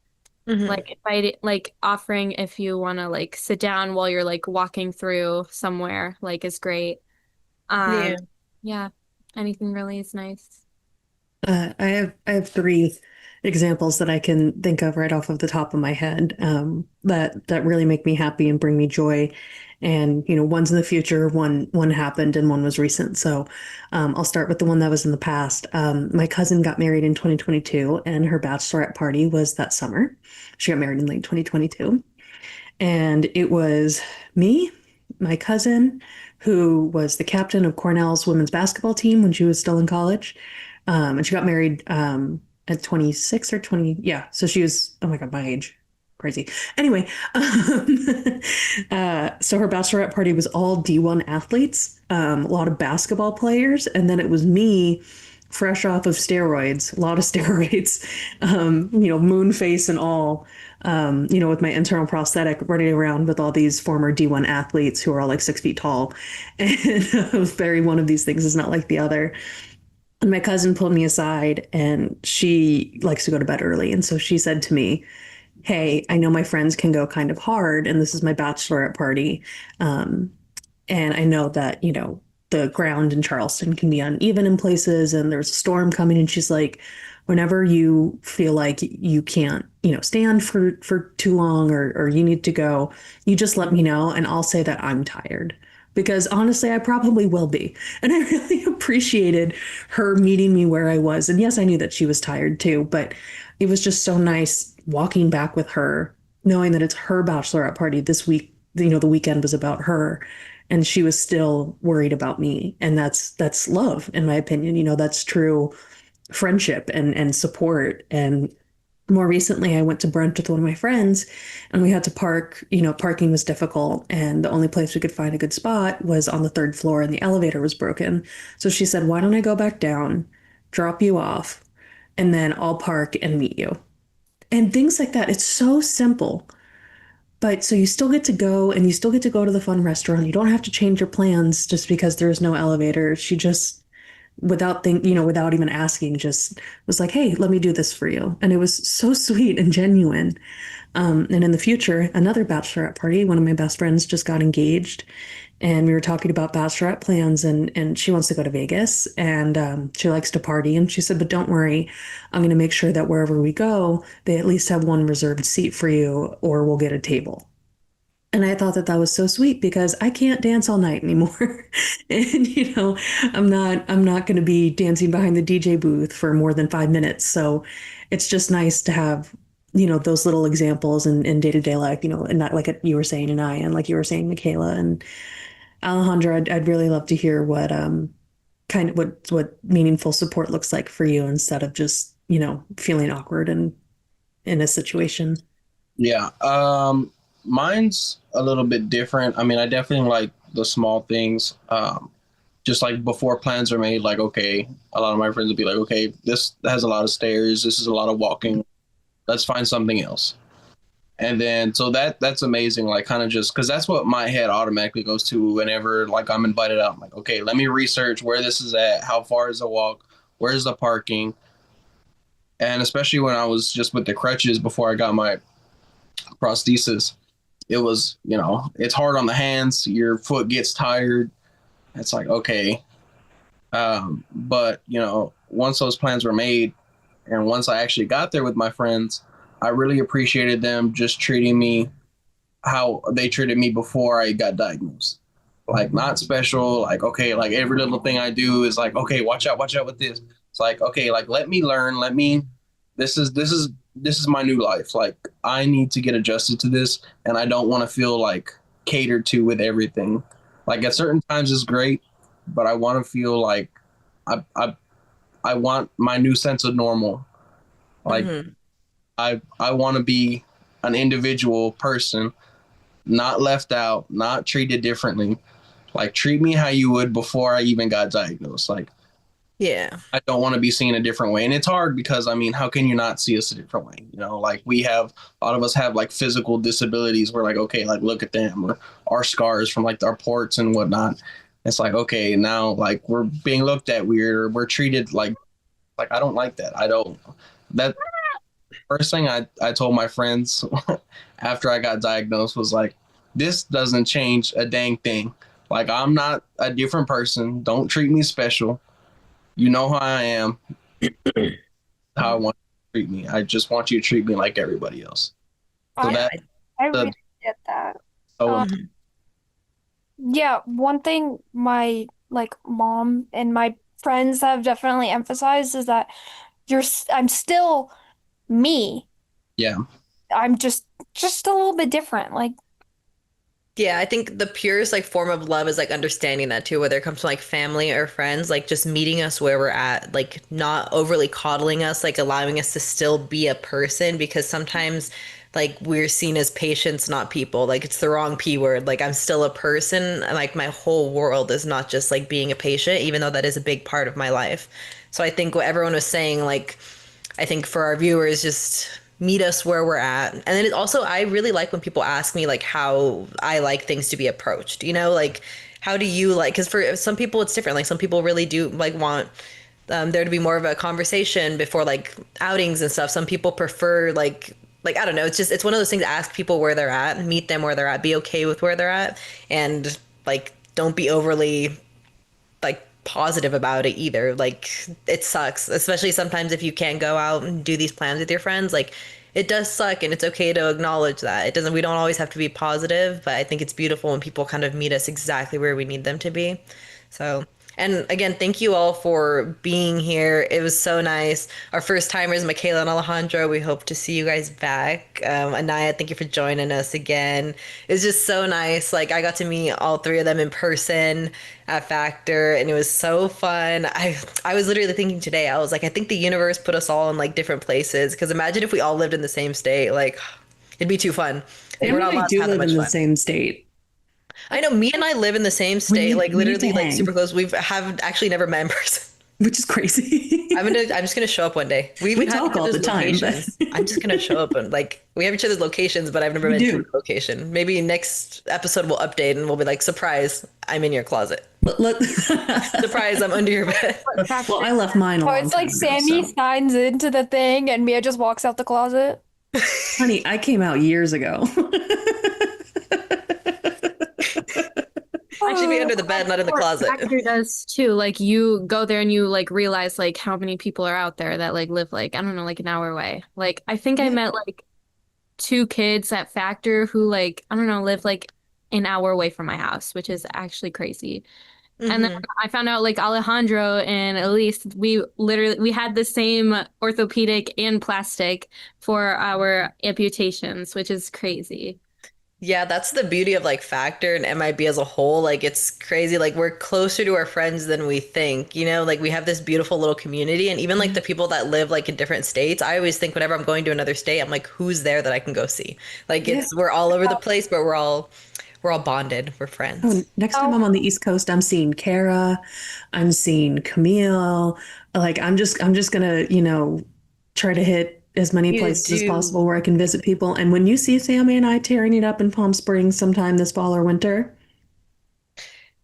B: Hmm.
C: Like inviting, like offering if you want to like sit down while you're like walking through somewhere, like is great. Um,
B: Yeah.
C: yeah, anything really is nice.
A: I have three examples that I can think of right off of the top of my head, that really make me happy and bring me joy. And one's in the future, one happened, and one was recent. So I'll start with the one that was in the past. My cousin got married in 2022, and her bachelorette party was that summer. She got married in late 2022. And it was me, my cousin, who was the captain of Cornell's women's basketball team when she was still in college. And she got married at 26 or 20. Yeah. So she was, oh my God, my age. Crazy. Anyway, so her bachelorette party was all D1 athletes, a lot of basketball players. And then it was me, fresh off of steroids, a lot of steroids, moon face and all, with my internal prosthetic running around with all these former D1 athletes who are all like 6 feet tall. And very one of these things is not like the other. And my cousin pulled me aside and she likes to go to bed early. And so she said to me, "Hey, I know my friends can go kind of hard, and this is my bachelorette party. Um, and I know that, the ground in Charleston can be uneven in places and there's a storm coming." And she's like, "Whenever you feel like you can't, stand for too long or you need to go, you just let me know and I'll say that I'm tired." Because honestly, I probably will be. And I really appreciated her meeting me where I was. And yes, I knew that she was tired too, but it was just so nice walking back with her, knowing that it's her bachelorette party this week. The weekend was about her, and she was still worried about me. And that's love, in my opinion. That's true friendship and support. And more recently, I went to brunch with one of my friends, and we had to park. Parking was difficult, and the only place we could find a good spot was on the third floor, and the elevator was broken. So she said, "Why don't I go back down, drop you off, and then I'll park and meet you?" And things like that. It's so simple. But so you still get to go and you still get to go to the fun restaurant. You don't have to change your plans just because there's no elevator. She just, without even asking, just was like, "Hey, let me do this for you." And it was so sweet and genuine. And in the future, another bachelorette party, one of my best friends just got engaged, and we were talking about bachelorette plans, and she wants to go to Vegas, and she likes to party. And she said, "But don't worry, I'm going to make sure that wherever we go, they at least have one reserved seat for you, or we'll get a table." And I thought that that was so sweet because I can't dance all night anymore. And I'm not going to be dancing behind the DJ booth for more than 5 minutes. So it's just nice to have, those little examples in day-to-day life, and not like you were saying, and like you were saying, Michaela and Alejandro. I'd really love to hear what kind of what meaningful support looks like for you instead of just, feeling awkward and in a situation.
D: Yeah. Mine's a little bit different. I mean, I definitely like the small things. Just like before plans are made, like, okay, a lot of my friends would be like, okay, this has a lot of stairs. This is a lot of walking. Let's find something else. And then, so that's amazing. Like, kind of just because that's what my head automatically goes to whenever like I'm invited out. I'm like, okay, let me research where this is at. How far is the walk? Where's the parking? And especially when I was just with the crutches before I got my prosthesis, it was, it's hard on the hands. Your foot gets tired. It's like, okay. But, once those plans were made and once I actually got there with my friends, I really appreciated them just treating me how they treated me before I got diagnosed. like not special. Like, okay, like every little thing I do is like, okay, watch out with this. It's like, okay, like let me learn, this is my new life. Like I need to get adjusted to this, and I don't want to feel like catered to with everything. Like at certain times it's great, but I want to feel like I I I want my new sense of normal. Like
B: Hmm.
D: I want to be an individual person, not left out, not treated differently. Like treat me how you would before I even got diagnosed. Like
B: Yeah.
D: I don't want to be seen a different way. And it's hard because I mean, how can you not see us a different way? You know, like a lot of us have like physical disabilities. We're like, okay, like look at them or our scars from like our ports and whatnot. It's like, okay, now like we're being looked at weird or we're treated like I don't like that. I don't that first thing I told my friends after I got diagnosed was like, this doesn't change a dang thing. Like I'm not a different person. Don't treat me special. You know how I am, how I want you to treat me. I just want you to treat me like everybody else. So
E: I
B: Yeah.
D: that
E: I
D: the
E: really get that.
D: so
E: Um,
B: Mhm.
E: yeah, one thing my like mom and my friends have definitely emphasized is that I'm still me.
D: yeah.
E: I'm just a little bit different. Like,
B: Yeah, I think the purest like form of love is like understanding that too, whether it comes to like family or friends, like just meeting us where we're at, like not overly coddling us, like allowing us to still be a person because sometimes like we're seen as patients, not people. Like it's the wrong P word. Like I'm still a person. And, like my whole world is not just like being a patient, even though that is a big part of my life. So I think what everyone was saying, like I think for our viewers, just meet us where we're at. And then it also, I really like when people ask me like how I like things to be approached, you know, like how do you like, because for some people it's different. Like some people really do like want there to be more of a conversation before like outings and stuff. Some people prefer like I don't know. It's just it's one of those things. Ask people where they're at, meet them where they're at, be okay with where they're at, and like don't be overly like positive about it either. Like it sucks, especially sometimes if you can't go out and do these plans with your friends. Like it does suck, and it's okay to acknowledge that. It doesn't. We don't always have to be positive, but I think it's beautiful when people kind of meet us exactly where we need them to be. So. And again, thank you all for being here. It was so nice. Our first timers, Michaela and Alejandro, we hope to see you guys back. Annayia, thank you for joining us again. It's just so nice. Like I got to meet all three of them in person at Factor, and it was so fun. I was literally thinking today, I was like, I think the universe put us all in like different places. Because imagine if we all lived in the same state, like it'd be too fun. Like
A: Sam
B: we're
A: and
B: not
A: I
B: allowed to
A: do
B: have that
A: live in
B: much
A: the
B: fun.
A: same state.
B: I know me and I live in the same
A: We
B: state,
A: need
B: like
A: we need to
B: literally like super
A: hang,
B: close. We've have actually never met in person.
A: which is crazy.
B: I'm just gonna show up one day. We
A: We
B: even have
A: talk
B: each
A: all the
B: other's
A: time, but
B: locations. I'm just gonna show up and like we have each other's locations, but I've never
A: we
B: been to your
A: do.
B: location. Maybe next episode we'll update and we'll be like, surprise, I'm in your closet.
A: Let-
B: Surprise, I'm under your bed.
A: well, I left mine a
E: oh,
A: long
E: it's like
A: time ago,
E: Sammy
A: so
E: signs into the thing and Mia just walks out the closet.
A: honey, I came out years ago.
B: I should be
E: Oh,
B: under the bed, not in the
C: Or
B: closet.
C: Factor does too. Like you go there and you like realize like how many people are out there that like live like I don't know like an hour away. Like I think I met like two kids at Factor who like I don't know live like an hour away from my house, which is actually crazy. And then
B: Hmm.
C: I found out like Alejandro and Elise, we had the same orthopedic and plastic for our amputations, which is crazy.
B: Yeah, that's the beauty of like Factor and MIB as a whole. Like it's crazy. Like we're closer to our friends than we think. You know, like we have this beautiful little community, and even like the people that live like in different states. I always think whenever I'm going to another state, I'm like, who's there that I can go see? Like
A: Yeah.
B: it's we're all over the place, but we're all bonded. We're friends.
A: Oh, next time
E: oh,
A: I'm on the East Coast, I'm seeing Kara, I'm seeing Camille. Like I'm just gonna, try to hit as many
B: You
A: places as
B: do.
A: possible where I can visit people. And when you see Sammy and I tearing it up in Palm Springs sometime this fall or winter,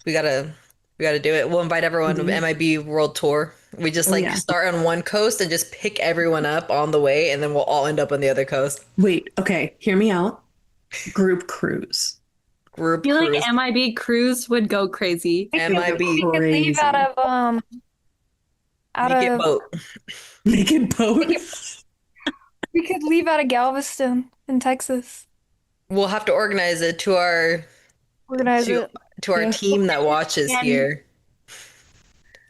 B: We gotta we gotta do it. We'll invite everyone to
A: mhm.
B: MIB World Tour. We just
A: Oh
B: like
A: yeah.
B: start on one coast and just pick everyone up on the way, and then we'll all end up on the other coast.
A: Wait, okay, hear me out. Group cruise.
C: I
B: Group
C: feel like
B: cruise.
C: MIB cruise would go crazy.
E: we could
B: MIB.
E: we could leave out
A: Crazy.
E: of out
B: Make it
E: of
B: boat.
A: Make it boat.
E: we could leave out of Galveston in Texas.
B: We'll have to organize it to our
E: Organize
B: to
E: it.
B: to our
A: Yeah.
B: team that watches
C: And-
B: here.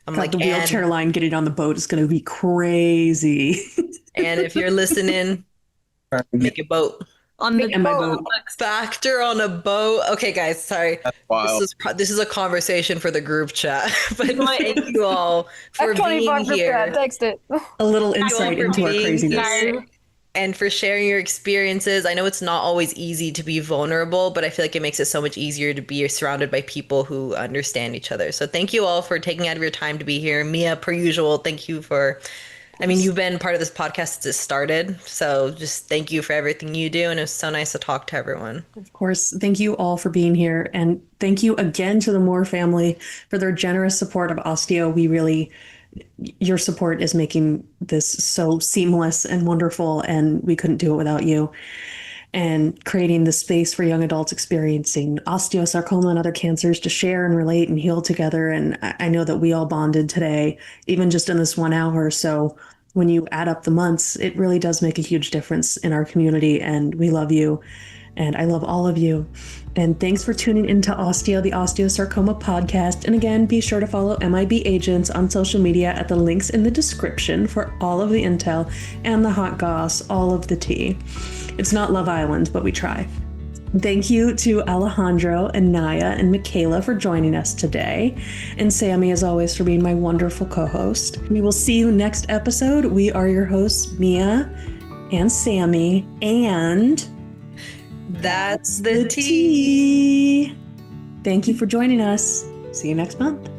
B: I'm
A: God,
B: like,
A: the wheelchair
B: and
A: line getting on the boat is going to be crazy.
B: if you're listening, make a boat.
C: On the
A: And my boat.
B: Factor on a boat. Okay, guys, sorry.
D: That's
B: This
D: wild.
B: is a conversation for the group chat. But thank you all for being here.
E: Text it.
A: A little
B: Thank you all
A: insight
B: for
A: into our
B: being
A: craziness.
B: here and for sharing your experiences. I know it's not always easy to be vulnerable, but I feel like it makes it so much easier to be surrounded by people who understand each other. So thank you all for taking out of your time to be here. Mia, per usual, thank you for, I mean, you've been part of this podcast since it started. So just thank you for everything you do. And it was so nice to talk to everyone.
A: Of course, thank you all for being here. And thank you again to the Moore family for their generous support of Osteo. Your support is making this so seamless and wonderful, and we couldn't do it without you. And creating the space for young adults experiencing osteosarcoma and other cancers to share and relate and heal together. And I know that we all bonded today, even just in this 1 hour. So when you add up the months, it really does make a huge difference in our community. And we love you. And I love all of you. And thanks for tuning into Osteo, the Osteosarcoma podcast. And again, be sure to follow MIB Agents on social media at the links in the description for all of the intel and the hot goss, all of the tea. It's not Love Island, but we try. Thank you to Alejandro, Annayia, and Michaela for joining us today. And Sammy, as always, for being my wonderful co-host. We will see you next episode. We are your hosts, Mia and Sammy, and
B: that's the tea.
A: Thank you for joining us. See you next month.